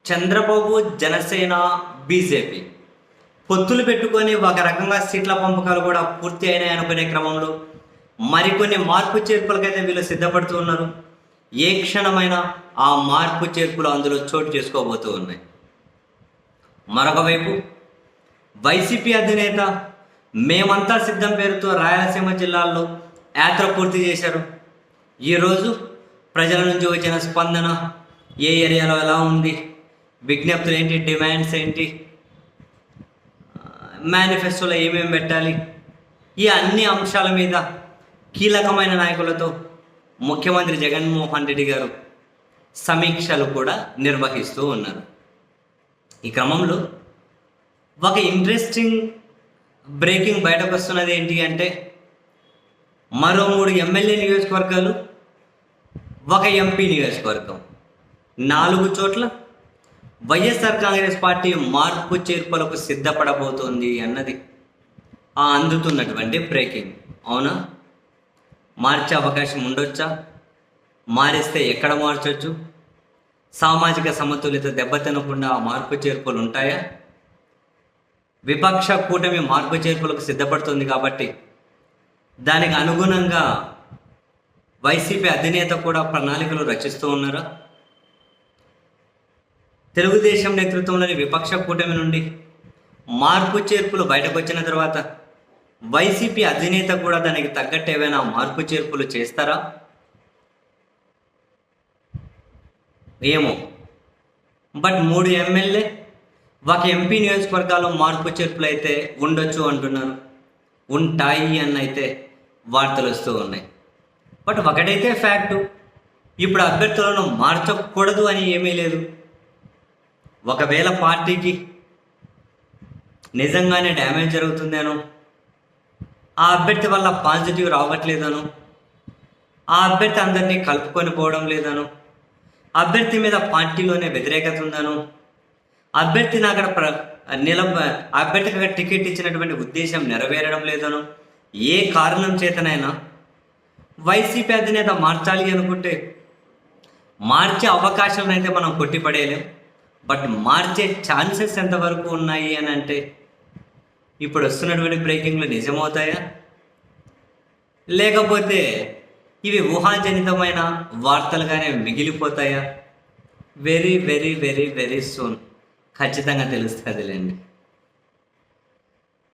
Chandrababu, Janasena, BJP పొత్తులు పెట్టుకొని ఒక రకంగా సీట్ల పంపకాలు కూడా పూర్తి అయినాయి అనుకునే క్రమంలో మరికొన్ని మార్పు చేర్పులకైతే వీళ్ళు సిద్ధపడుతూ ఉన్నారు. ఏ క్షణమైనా ఆ మార్పు చేర్పులు అందులో చోటు చేసుకోబోతూ ఉన్నాయి. మరొక వైపు వైసీపీ అధినేత మేమంతా సిద్ధం పేరుతో రాయలసీమ జిల్లాల్లో యాత్ర పూర్తి చేశారు. ఈరోజు ప్రజల నుంచి వచ్చిన స్పందన ఏ ఏరియాలో ఎలా ఉంది, విజ్ఞప్తులు ఏంటి, డిమాండ్స్ ఏంటి, మేనిఫెస్టోలో ఏమేమి పెట్టాలి, ఈ అన్ని అంశాల మీద కీలకమైన నాయకులతో ముఖ్యమంత్రి జగన్మోహన్ రెడ్డి గారు సమీక్షలు కూడా నిర్వహిస్తూ ఉన్నారు. ఈ క్రమంలో ఒక ఇంట్రెస్టింగ్ బ్రేకింగ్ బయటకు వస్తున్నది ఏంటి అంటే, మరో 3 ఎమ్మెల్యే నియోజకవర్గాలు, ఒక ఎంపీ నియోజకవర్గం, 4 చోట్ల వైఎస్ఆర్ కాంగ్రెస్ పార్టీ మార్పు చేర్పులకు సిద్ధపడబోతోంది అన్నది అందుతున్నటువంటి బ్రేకింగ్. అవునా? మార్చే అవకాశం ఉండొచ్చా? మారిస్తే ఎక్కడ మార్చొచ్చు? సామాజిక సమతుల్యత దెబ్బతినకుండా ఆ మార్పు చేర్పులు ఉంటాయా? విపక్ష కూటమి మార్పు చేర్పులకు సిద్ధపడుతుంది కాబట్టి దానికి అనుగుణంగా వైసీపీ అధినేత కూడా ప్రణాళికలు రచిస్తూ ఉన్నారా? తెలుగుదేశం నేతృత్వంలోని విపక్ష కూటమి నుండి మార్పు చేర్పులు బయటకు వచ్చిన తర్వాత వైసీపీ అధినేత కూడా దానికి తగ్గట్టు ఏవైనా మార్పు చేర్పులు చేస్తారా? ఏమో. బట్ 3 ఎమ్మెల్యే, ఒక ఎంపీ నియోజకవర్గాల్లో మార్పు చేర్పులు అయితే ఉండొచ్చు అంటున్నారు, ఉంటాయి అని అయితే వార్తలు వస్తూ ఉన్నాయి. బట్ ఒకటైతే ఫ్యాక్టు, ఇప్పుడు అభ్యర్థులను మార్చకూడదు అని ఏమీ లేదు. ఒకవేళ పార్టీకి నిజంగానే డ్యామేజ్ జరుగుతుందేనో, ఆ అభ్యర్థి వల్ల పాజిటివ్ రావట్లేదనో, ఆ అభ్యర్థి అందరినీ కలుపుకొని పోవడం లేదనో, అభ్యర్థి మీద పార్టీలోనే వ్యతిరేకత ఉందనో, అభ్యర్థిని అక్కడ అభ్యర్థికి అక్కడ టికెట్ ఇచ్చినటువంటి ఉద్దేశం నెరవేరడం లేదనో, ఏ కారణం చేతనైనా వైసీపీ అధినేత మార్చాలి అనుకుంటే మార్చే అవకాశాలను అయితే మనం కొట్టిపడేయలేం. బట్ మార్చే ఛాన్సెస్ ఎంతవరకు ఉన్నాయి అని అంటే ఇప్పుడు వస్తున్నటువంటి బ్రేకింగ్లు నిజమవుతాయా, లేకపోతే ఇవి ఊహాజనితమైన వార్తలుగానే మిగిలిపోతాయా? Very very very very soon ఖచ్చితంగా తెలుస్తుందిలేండి.